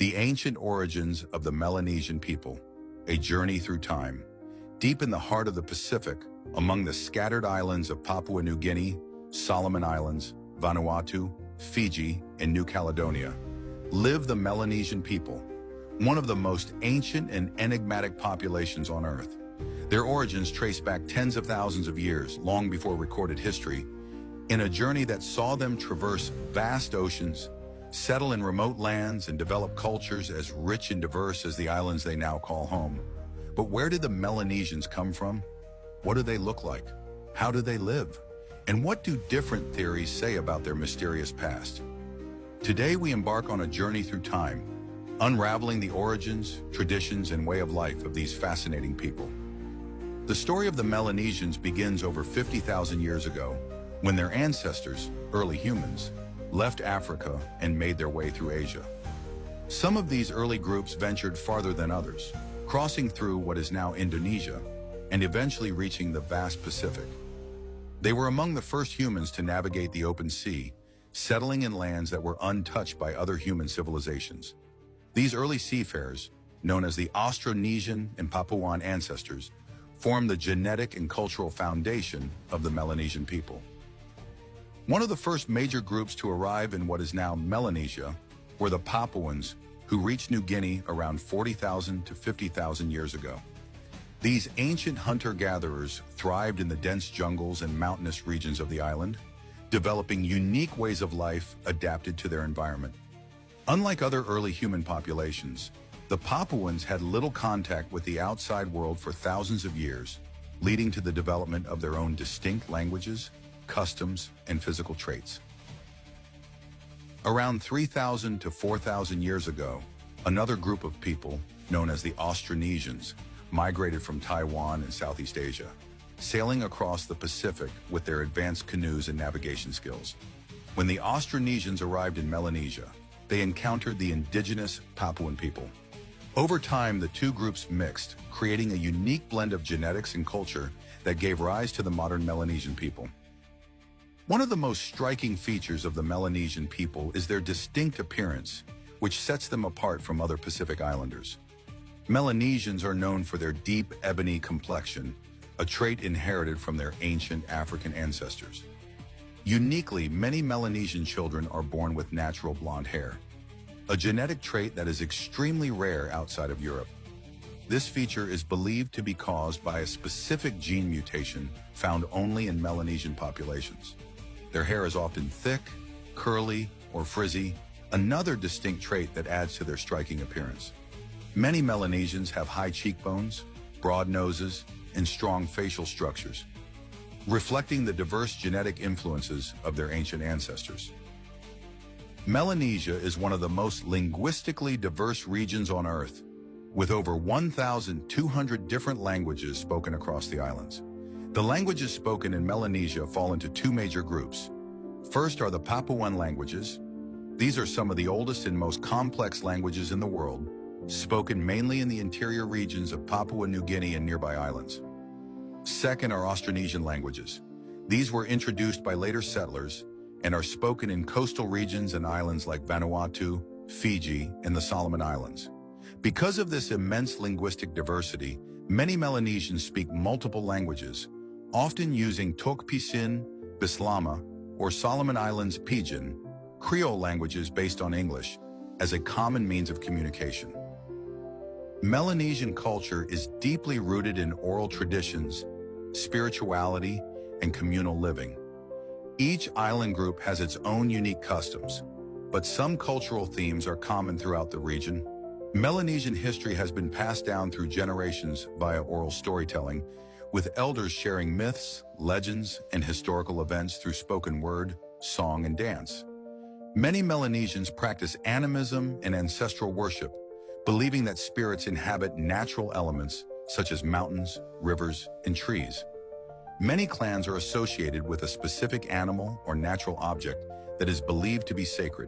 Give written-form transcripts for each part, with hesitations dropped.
The ancient origins of the Melanesian people, a journey through time. Deep in the heart of the Pacific, among the scattered islands of Papua New Guinea, Solomon Islands, Vanuatu, Fiji, and New Caledonia, live the Melanesian people, one of the most ancient and enigmatic populations on Earth. Their origins trace back tens of thousands of years, long before recorded history, in a journey that saw them traverse vast oceans, settle in remote lands, and develop cultures as rich and diverse as the islands they now call home. But where did the Melanesians come from? What do they look like? How do they live? And what do different theories say about their mysterious past? Today we embark on a journey through time, unraveling the origins, traditions, and way of life of these fascinating people. The story of the Melanesians begins over 50,000 years ago, when their ancestors, early humans, left Africa and made their way through Asia. Some of these early groups ventured farther than others, crossing through what is now Indonesia and eventually reaching the vast Pacific. They were among the first humans to navigate the open sea, settling in lands that were untouched by other human civilizations. These early seafarers, known as the Austronesian and Papuan ancestors, formed the genetic and cultural foundation of the Melanesian people. One of the first major groups to arrive in what is now Melanesia were the Papuans, who reached New Guinea around 40,000 to 50,000 years ago. These ancient hunter-gatherers thrived in the dense jungles and mountainous regions of the island, developing unique ways of life adapted to their environment. Unlike other early human populations, the Papuans had little contact with the outside world for thousands of years, leading to the development of their own distinct languages, customs, and physical traits. Around 3,000 to 4,000 years ago, another group of people, known as the Austronesians, migrated from Taiwan and Southeast Asia, sailing across the Pacific with their advanced canoes and navigation skills. When the Austronesians arrived in Melanesia, they encountered the indigenous Papuan people. Over time, the two groups mixed, creating a unique blend of genetics and culture that gave rise to the modern Melanesian people. One of the most striking features of the Melanesian people is their distinct appearance, which sets them apart from other Pacific Islanders. Melanesians are known for their deep ebony complexion, a trait inherited from their ancient African ancestors. Uniquely, many Melanesian children are born with natural blonde hair, a genetic trait that is extremely rare outside of Europe. This feature is believed to be caused by a specific gene mutation found only in Melanesian populations. Their hair is often thick, curly, or frizzy, another distinct trait that adds to their striking appearance. Many Melanesians have high cheekbones, broad noses, and strong facial structures, reflecting the diverse genetic influences of their ancient ancestors. Melanesia is one of the most linguistically diverse regions on Earth, with over 1,200 different languages spoken across the islands. The languages spoken in Melanesia fall into two major groups. First are the Papuan languages. These are some of the oldest and most complex languages in the world, spoken mainly in the interior regions of Papua New Guinea and nearby islands. Second are Austronesian languages. These were introduced by later settlers and are spoken in coastal regions and islands like Vanuatu, Fiji, and the Solomon Islands. Because of this immense linguistic diversity, many Melanesians speak multiple languages, often using Tok Pisin, Bislama, or Solomon Islands Pidgin, Creole languages based on English, as a common means of communication. Melanesian culture is deeply rooted in oral traditions, spirituality, and communal living. Each island group has its own unique customs, but some cultural themes are common throughout the region. Melanesian history has been passed down through generations via oral storytelling, with elders sharing myths, legends, and historical events through spoken word, song, and dance. Many Melanesians practice animism and ancestral worship, believing that spirits inhabit natural elements such as mountains, rivers, and trees. Many clans are associated with a specific animal or natural object that is believed to be sacred.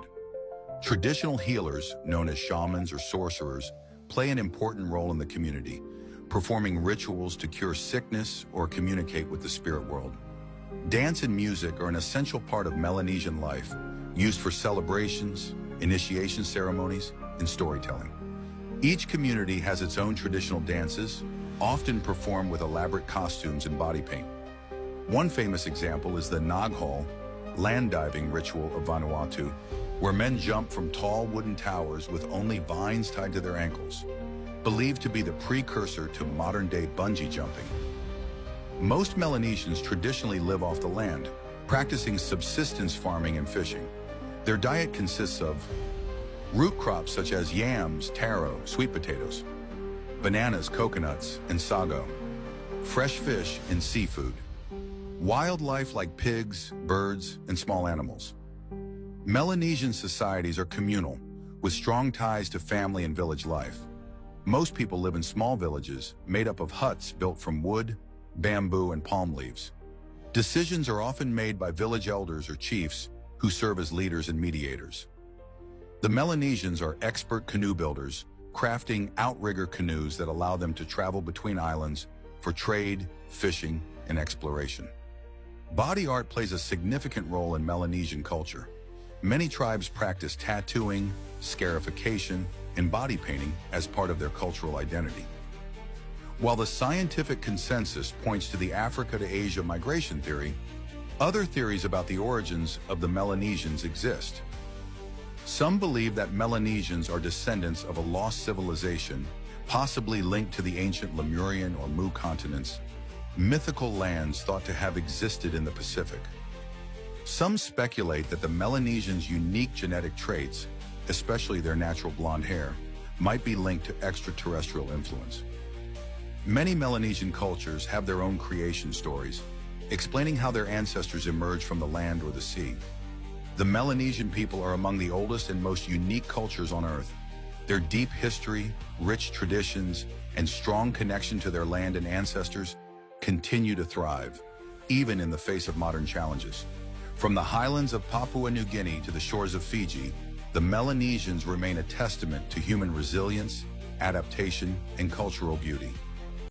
Traditional healers, known as shamans or sorcerers, play an important role in the community, performing rituals to cure sickness or communicate with the spirit world. Dance and music are an essential part of Melanesian life, used for celebrations, initiation ceremonies, and storytelling. Each community has its own traditional dances, often performed with elaborate costumes and body paint. One famous example is the Naghal, land diving ritual of Vanuatu, where men jump from tall wooden towers with only vines tied to their ankles, believed to be the precursor to modern-day bungee jumping. Most Melanesians traditionally live off the land, practicing subsistence farming and fishing. Their diet consists of root crops such as yams, taro, sweet potatoes, bananas, coconuts, and sago, fresh fish and seafood, wildlife like pigs, birds, and small animals. Melanesian societies are communal, with strong ties to family and village life. Most people live in small villages made up of huts built from wood, bamboo, and palm leaves. Decisions are often made by village elders or chiefs who serve as leaders and mediators. The Melanesians are expert canoe builders, crafting outrigger canoes that allow them to travel between islands for trade, fishing, and exploration. Body art plays a significant role in Melanesian culture. Many tribes practice tattooing, scarification, and body painting as part of their cultural identity. While the scientific consensus points to the Africa to Asia migration theory, other theories about the origins of the Melanesians exist. Some believe that Melanesians are descendants of a lost civilization, possibly linked to the ancient Lemurian or Mu continents, mythical lands thought to have existed in the Pacific. Some speculate that the Melanesians' unique genetic traits, especially their natural blonde hair, might be linked to extraterrestrial influence. Many Melanesian cultures have their own creation stories, explaining how their ancestors emerged from the land or the sea. The Melanesian people are among the oldest and most unique cultures on Earth. Their deep history, rich traditions, and strong connection to their land and ancestors continue to thrive, even in the face of modern challenges. From the highlands of Papua New Guinea to the shores of Fiji, the Melanesians remain a testament to human resilience, adaptation, and cultural beauty.